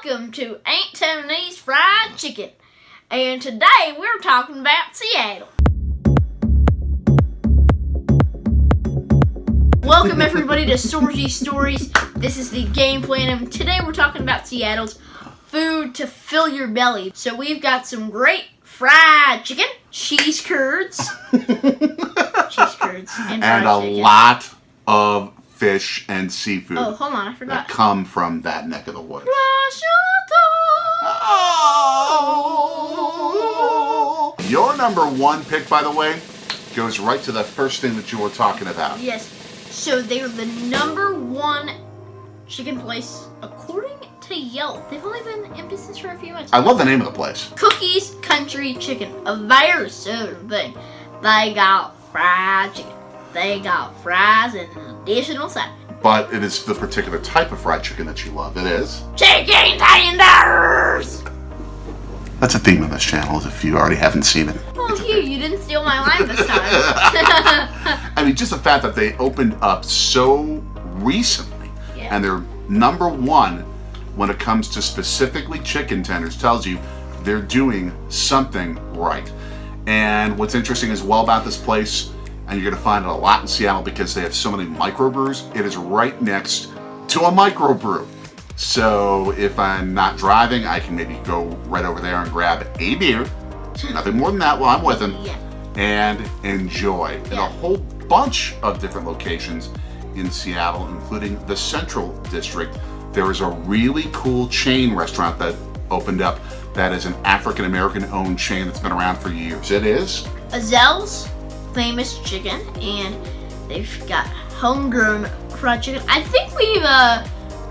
welcome to Aunt Tony's Fried Chicken. And today we're talking about Seattle. Welcome everybody to Sorgy Stories. This is the game plan, and today we're talking about Seattle's food to fill your belly. So we've got some great fried chicken, cheese curds, and a lot of fish and seafood. Oh, hold on, I forgot. That come from that neck of the woods. Prosciutto. Oh. Your number one pick, by the way, goes right to the first thing that you were talking about. Yes. So they're the number one chicken place according to Yelp. They've only been in business for a few months. I love the name of the place. Cookies Country Chicken. A very southern thing. They got fried chicken. They got fries and an additional side. But it is the particular type of fried chicken that you love. It is chicken tenders! That's a theme on this channel, if you already haven't seen it. Well, you didn't steal my line this time. I mean, just the fact that they opened up so recently, yeah. And they're number one when it comes to specifically chicken tenders tells you they're doing something right. And what's interesting as well about this place, and you're going to find it a lot in Seattle because they have so many microbrews, it is right next to a microbrew. So if I'm not driving, I can maybe go right over there and grab a beer, nothing more than that while I'm with him, and enjoy. In a whole bunch of different locations in Seattle, including the Central District, there is a really cool chain restaurant that opened up that is an African-American owned chain that's been around for years. It is Ezell's famous chicken, and they've got homegrown fried chicken. I think we've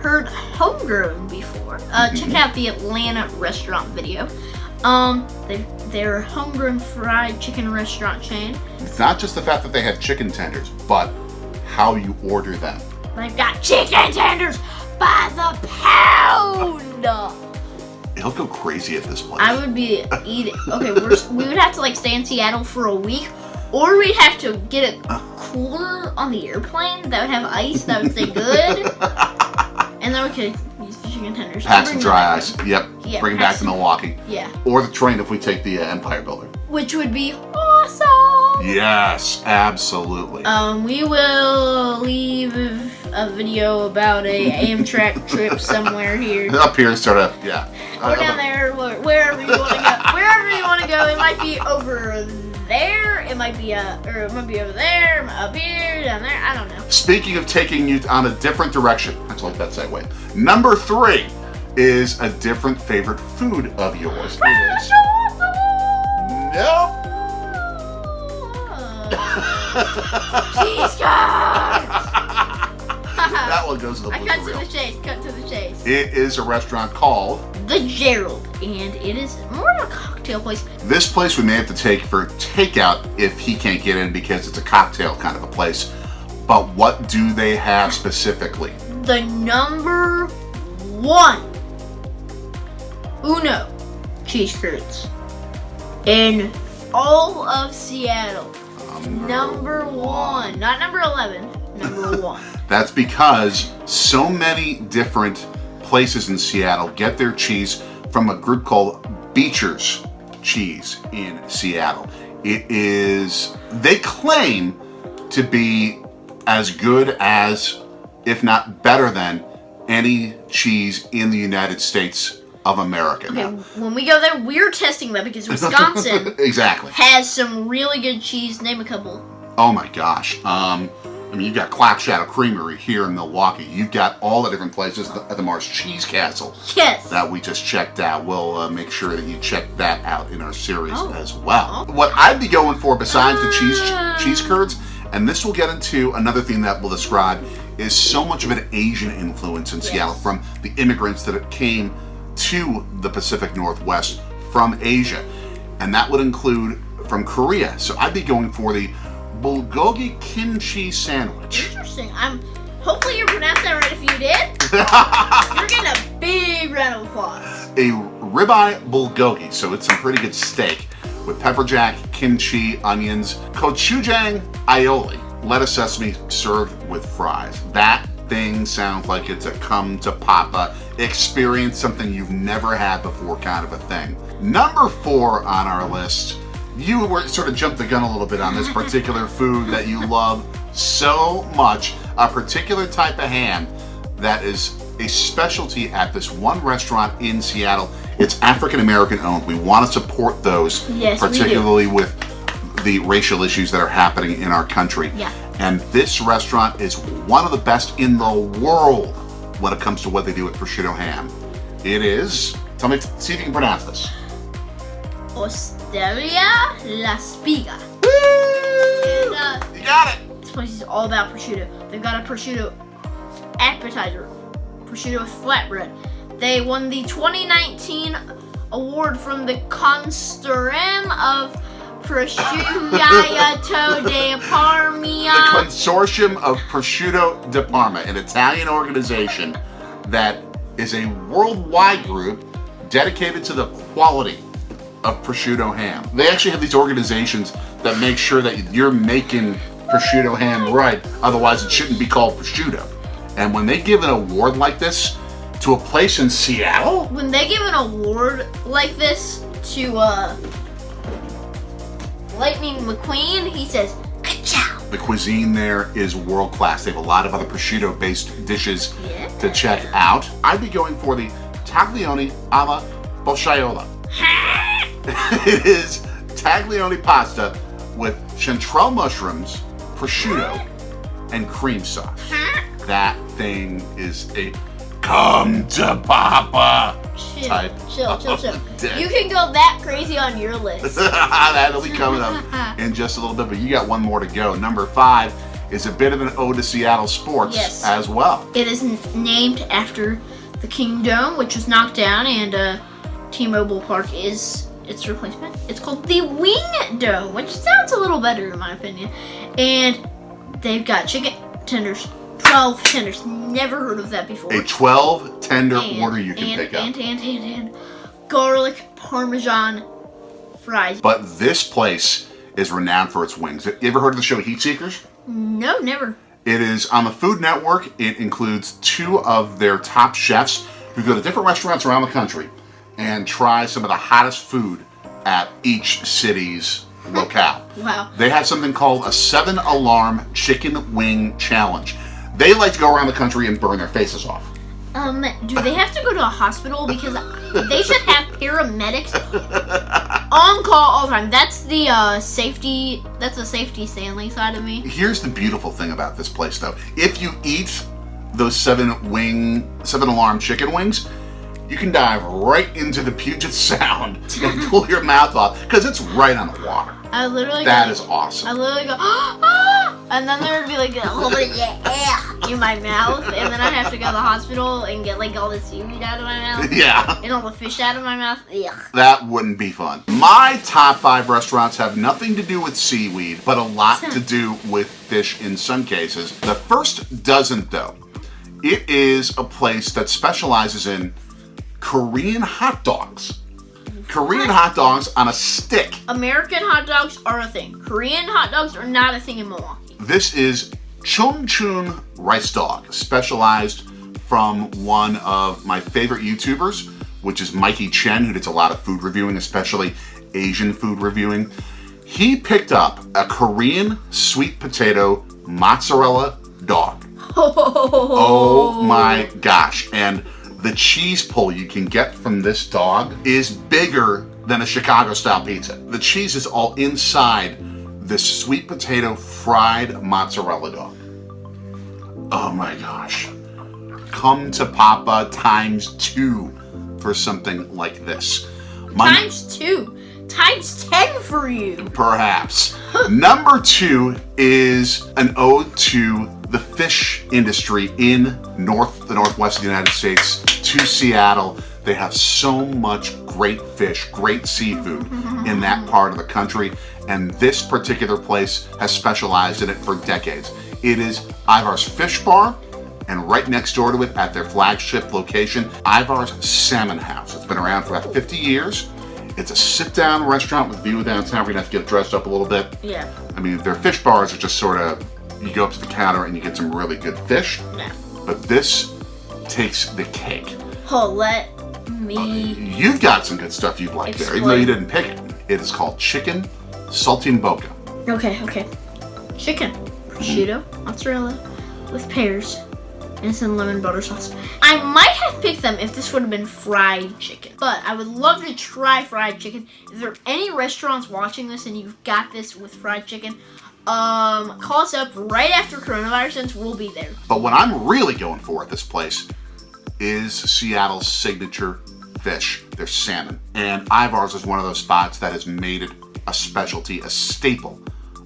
heard homegrown before. Check out the Atlanta restaurant video. They're a homegrown fried chicken restaurant chain. It's not just the fact that they have chicken tenders, but how you order them. They've got chicken tenders by the pound. It'll go crazy at this place. I would be eating. Okay, we would have to stay in Seattle for a week, or we'd have to get it cooler on the airplane that would have ice that would stay good, and then we could use the chicken tenders. Pack some dry ice. Yep. Yeah, bring it back to Milwaukee. Yeah. Or the train if we take the Empire Builder. Which would be awesome. Yes, absolutely. We will leave a video about a Amtrak trip somewhere here. Up here, sort of, yeah. Or down there, wherever you want to go. Wherever you want to go, it might be over there. It might be over there, up here, down there. I don't know. Speaking of taking you on a different direction, that's like that segue. Number 3 is a different favorite food of yours. It is. Nope. Cheese curds! That one goes to the blooper Cut to the chase. It is a restaurant called the Gerald, and it is more of a cocktail place. This place we may have to take for takeout if he can't get in because it's a cocktail kind of a place. But what do they have specifically? The number 1 Uno cheese curds in all of Seattle. Number 1, not number 11, number 1. That's because so many different places in Seattle get their cheese from a group called Beecher's Cheese in Seattle. They claim to be as good as, if not better than, any cheese in the United States of America. Okay, when we go there, we're testing that because Wisconsin exactly has some really good cheese. Name a couple. Oh my gosh. I mean, you've got Clock Shadow Creamery here in Milwaukee. You've got all the different places at the Mars Cheese Castle. Yes. That we just checked out. We'll make sure that you check that out in our series as well. What I'd be going for besides the cheese curds, and this will get into another thing that we'll describe, is so much of an Asian influence in Seattle from the immigrants that came to the Pacific Northwest from Asia. And that would include from Korea. So I'd be going for the bulgogi kimchi sandwich. Interesting. Hopefully you pronounced that right. If you did, you're getting a big round of applause. A ribeye bulgogi, so it's some pretty good steak with pepper jack, kimchi, onions, gochujang aioli, lettuce sesame served with fries. That thing sounds like it's a come to Papa, experience something you've never had before kind of a thing. Number 4 on our list, you were sort of jumped the gun a little bit on this particular food that you love so much, a particular type of ham that is a specialty at this one restaurant in Seattle. It's African American owned. We want to support those, yes, particularly with the racial issues that are happening in our country. Yeah. And this restaurant is one of the best in the world when it comes to what they do with prosciutto ham. It is, see if you can pronounce this. Osteria La Spiga. Woo! And, you got it. This place is all about prosciutto. They've got a prosciutto appetizer, prosciutto with flatbread. They won the 2019 award from the Consortium of Prosciutto de Parma. The Consortium of Prosciutto di Parma, an Italian organization that is a worldwide group dedicated to the quality of prosciutto ham. They actually have these organizations that make sure that you're making prosciutto ham right, otherwise it shouldn't be called prosciutto. And when they give an award like this to a place in Seattle, when they give an award like this to Lightning McQueen, he says, "Ka-chow." the cuisine there is world class. They have a lot of other prosciutto-based dishes to check out. I'd be going for the taglione alla bocciaiola. It is taglione pasta with chanterelle mushrooms, prosciutto, and cream sauce. That thing is a come to Papa type. Chill. Dish. You can go that crazy on your list. That'll be coming up in just a little bit, but you got one more to go. Number 5 is a bit of an ode to Seattle sports as well. It is named after the Kingdome, which was knocked down, and T-Mobile Park is its replacement. It's called the Wing Dome, which sounds a little better in my opinion. And they've got chicken tenders, 12 tenders. Never heard of that before. A 12 tender order you can pick up. And garlic parmesan fries. But this place is renowned for its wings. You ever heard of the show Heat Seekers? No, never. It is on the Food Network. It includes 2 of their top chefs who go to different restaurants around the country and try some of the hottest food at each city's locale. Wow. They have something called a 7-alarm chicken wing challenge. They like to go around the country and burn their faces off. Do they have to go to a hospital? Because they should have paramedics on call all the time. That's the safety Stanley side of me. Here's the beautiful thing about this place, though. If you eat those 7-alarm chicken wings, you can dive right into the Puget Sound and pull your mouth off because it's right on the water. That is awesome. I literally go, ah! And then there would be like a little bit of in my mouth, and then I have to go to the hospital and get like all the seaweed out of my mouth. Yeah. And all the fish out of my mouth. Ugh. That wouldn't be fun. My top 5 restaurants have nothing to do with seaweed, but a lot to do with fish in some cases. The first doesn't, though. It is a place that specializes in Korean hot dogs. Korean hot dogs on a stick. American hot dogs are a thing. Korean hot dogs are not a thing in Milwaukee. This is Chun rice dog, specialized from one of my favorite YouTubers, which is Mikey Chen, who does a lot of food reviewing, especially Asian food reviewing. He picked up a Korean sweet potato mozzarella dog. Oh my gosh. And the cheese pull you can get from this dog is bigger than a Chicago-style pizza. The cheese is all inside this sweet potato fried mozzarella dog. Oh my gosh. Come to Papa times 2 for something like this. Times 2? Times 10 for you. Perhaps. Number 2 is an ode to the fish industry in the northwest of the United States, to Seattle. They have so much great fish, great seafood in that part of the country, and this particular place has specialized in it for decades. It is Ivar's Fish Bar, and right next door to it at their flagship location, Ivar's Salmon House. It's been around for about 50 years. It's a sit-down restaurant with view downtown where you have to get dressed up a little bit. Yeah. I mean, their fish bars are just sort of, you go up to the counter and you get some really good fish. Yeah. but this takes the cake. Oh, let me... You've got some good stuff you'd like there, even though you didn't pick it. It is called chicken saltimbocca. Okay. Chicken, prosciutto, mozzarella, with pears, and some lemon butter sauce. I might have picked them if this would have been fried chicken, but I would love to try fried chicken. If there are any restaurants watching this and you've got this with fried chicken, call us up right after coronavirus since we'll be there. But what I'm really going for at this place is Seattle's signature fish, their salmon. And Ivar's is one of those spots that has made it a specialty, a staple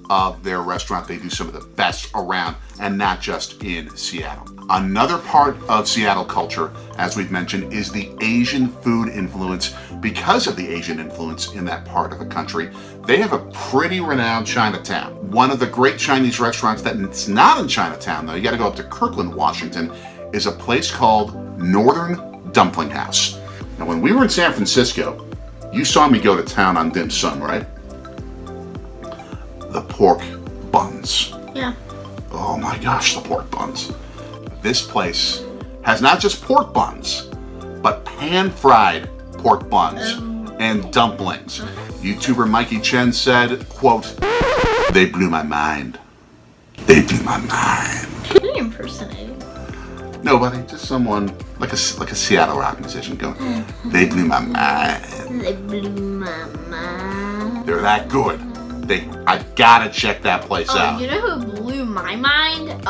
of their restaurant. They do some of the best around, and not just in Seattle. Another part of Seattle culture, as we've mentioned, is the Asian food influence. Because of the Asian influence in that part of the country, they have a pretty renowned Chinatown. One of the great Chinese restaurants that's not in Chinatown, though, you gotta go up to Kirkland, Washington, is a place called Northern Dumpling House. Now, when we were in San Francisco, you saw me go to town on dim sum, right? The pork buns. Yeah. Oh my gosh, the pork buns. This place has not just pork buns, but pan-fried pork buns and dumplings. YouTuber Mikey Chen said, quote, "They blew my mind. They blew my mind." Who are you impersonating? Nobody, just someone like a Seattle rock musician going, "They blew my mind." They blew my mind. They're that good. I gotta check that place out. You know who blew my mind?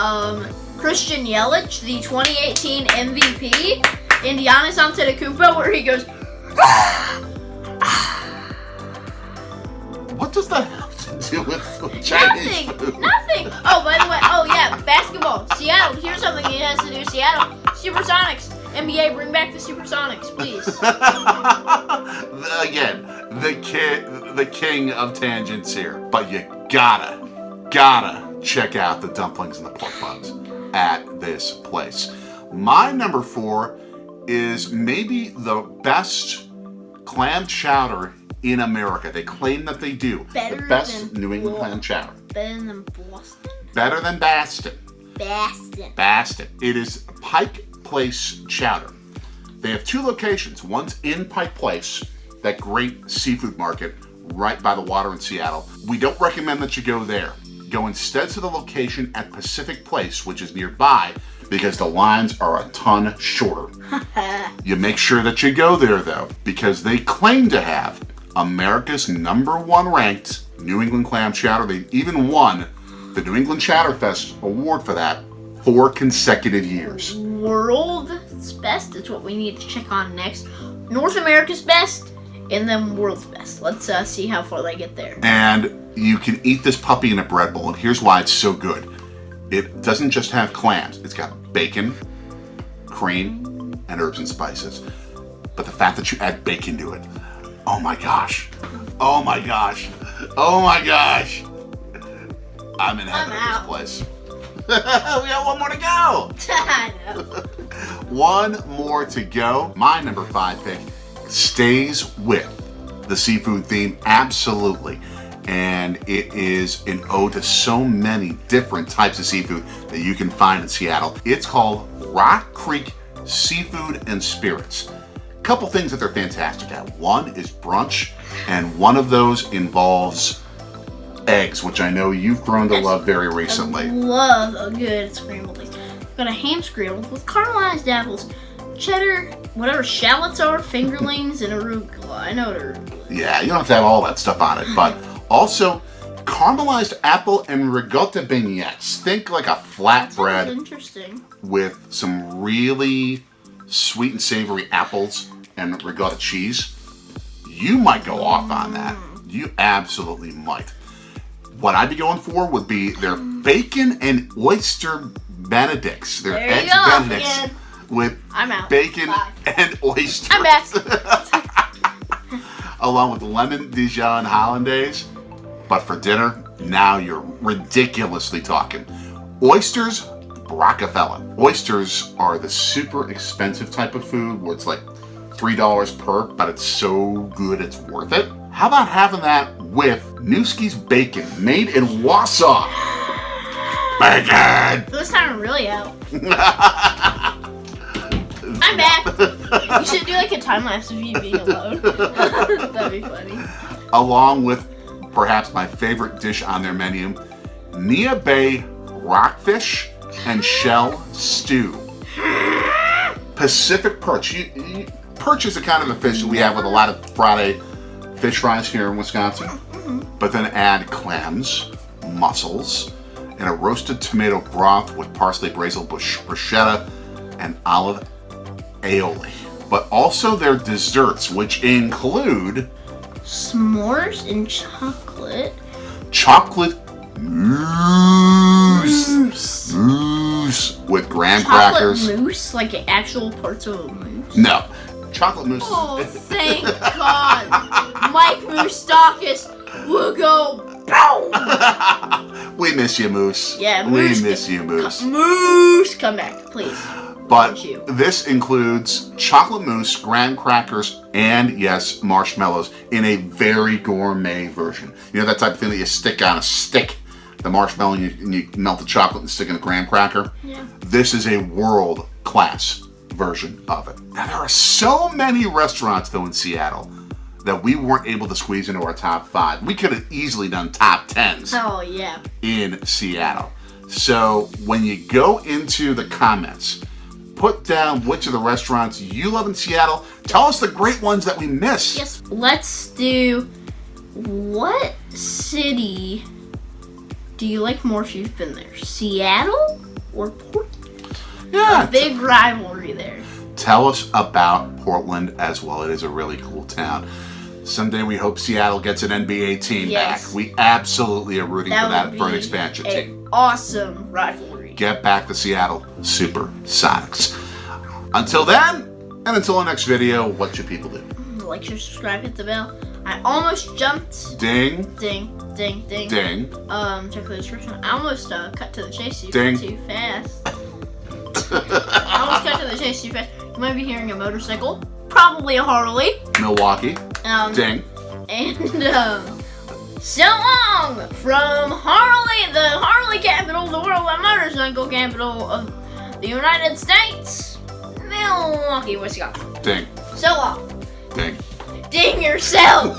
Christian Yelich, the 2018 MVP, Giannis Antetokounmpo, where he goes, What does that have to do with Chinese food? Nothing. Oh, by the way, basketball. Seattle. Here's something it has to do with Seattle. Supersonics. NBA, bring back the Supersonics, please. Again, the king of tangents here. But you gotta check out the dumplings and the pork buns at this place. My number 4 is maybe the best clam chowder in America. They claim that they do. The best New England clam chowder. Better than Boston? Better than Baston. Baston. It is Pike Place Chowder. They have 2 locations. One's in Pike Place, that great seafood market right by the water in Seattle. We don't recommend that you go there. Go instead to the location at Pacific Place, which is nearby, because the lines are a ton shorter. You make sure that you go there, though, because they claim to have America's #1 ranked New England clam chowder. They even won the New England Chowder Fest award for that 4 consecutive years. World's best is what we need to check on next. North America's best, and then world's best. Let's see how far they get there. And you can eat this puppy in a bread bowl, and here's why it's so good. It doesn't just have clams. It's got bacon, cream, and herbs and spices. But the fact that you add bacon to it, oh my gosh. Oh my gosh. Oh my gosh. I'm in heaven at this place. We got one more to go. I know. One more to go. My number 5 pick stays with the seafood theme, absolutely. And it is an ode to so many different types of seafood that you can find in Seattle. It's called Rock Creek Seafood and Spirits. A couple things that they're fantastic at. One is brunch, and one of those involves eggs, which I know you've grown to love very recently. I love a good scrambled eggs. Got a ham scrambled with caramelized apples, cheddar, whatever shallots are, fingerlings, and arugula. I know what arugula is. Yeah, you don't have to have all that stuff on it, but also caramelized apple and ricotta beignets. Think like a flatbread Interesting. with some really sweet and savory apples and ricotta cheese. You might go off on that. You absolutely might. What I'd be going for would be their bacon and oyster benedicts. Their There eggs you go, benedicts again. with I'm out. bacon Bye. and oysters. I'm back. Along with lemon Dijon hollandaise. But for dinner, now you're ridiculously talking. Oysters, Rockefeller. Oysters are the super expensive type of food where it's like $3 per, but it's so good it's worth it. How about having that with Newski's bacon, made in Wausau? Bacon! This time I'm really out. back. You should do like a time lapse of you being alone. That'd be funny. Along with perhaps my favorite dish on their menu, Nia Bay rockfish and shell stew. Pacific perch. Perch is a kind of a fish that we have with a lot of Friday fish fries here in Wisconsin. But then add clams, mussels, and a roasted tomato broth with parsley, basil, bruschetta, and olive aioli. But also their desserts, which include s'mores and chocolate. Chocolate mousse. Mousse with graham crackers. Chocolate mousse? Like actual parts of a mousse? No. Chocolate mousse. Oh, thank God. Mike Moustakis will go boom. We miss you, Moose. Yeah, Moose. We miss you, Moose. Moose, come back, please. But this includes chocolate mousse, graham crackers, and yes, marshmallows in a very gourmet version. You know that type of thing that you stick on a stick, the marshmallow, and you melt the chocolate and stick in a graham cracker? Yeah. This is a world-class version of it. Now, there are so many restaurants, though, in Seattle that we weren't able to squeeze into our top 5. We could have easily done top 10s Oh, yeah. in Seattle. So when you go into the comments, put down which of the restaurants you love in Seattle. Tell us the great ones that we missed. Yes, let's do, what city do you like more if you've been there? Seattle or Portland? Yeah. A big rivalry there. Tell us about Portland as well. It is a really cool town. Someday we hope Seattle gets an NBA team back. We absolutely are rooting for that for an expansion team. Awesome rivalry. Get back the Seattle Supersonics. Until then, and until our next video, what should people do? Like, share, subscribe, hit the bell. I almost jumped. Ding. Ding, ding, ding. Ding. Check the description. I almost cut to the chase too fast. I almost cut to the chase too fast. You might be hearing a motorcycle. Probably a Harley. Milwaukee. And Ding. so long from Harley, the Harley capital, the world, the motorcycle capital of the United States, Milwaukee, Wisconsin. Ding. So long. Ding. Ding yourself.